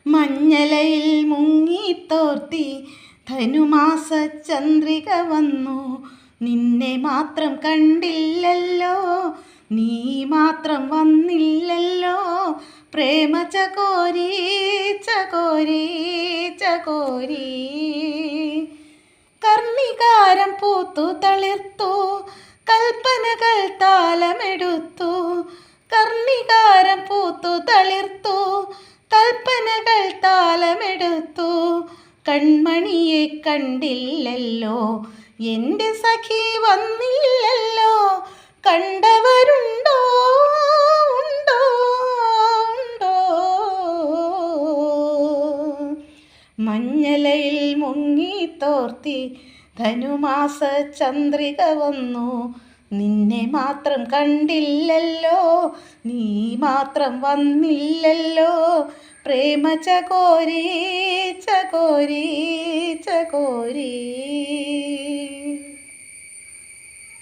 മഞ്ഞലയിൽ മുങ്ങിത്തോർത്തി ധനുമാസ ചന്ദ്രിക വന്നു. നിന്നെ മാത്രം കണ്ടില്ലല്ലോ, നീ മാത്രം വന്നില്ലല്ലോ. പ്രേമ ചകോരി ചകോരി ചകോരി. കർണികാരം പൂത്തു തളിർത്തു, കൽപ്പനകൾ താലമെടുത്തു. കർണികാരം പൂത്തു തളിർത്തു, കൽപ്പനകൾ താലമെടുത്തു. കൺമണിയെ കണ്ടില്ലല്ലോ, എൻ്റെ സഖി വന്നില്ലല്ലോ. കണ്ടവരുണ്ടോ ഉണ്ടോ ഉണ്ടോ. മഞ്ഞലയിൽ മുങ്ങിത്തോർത്തി ധനുമാസ ചന്ദ്രിക വന്നു. നിന്നെ മാത്രം കണ്ടില്ലല്ലോ, നീ മാത്രം വന്നില്ലല്ലോ. പ്രേമ ചകോരി ചകോരി ചകോരി.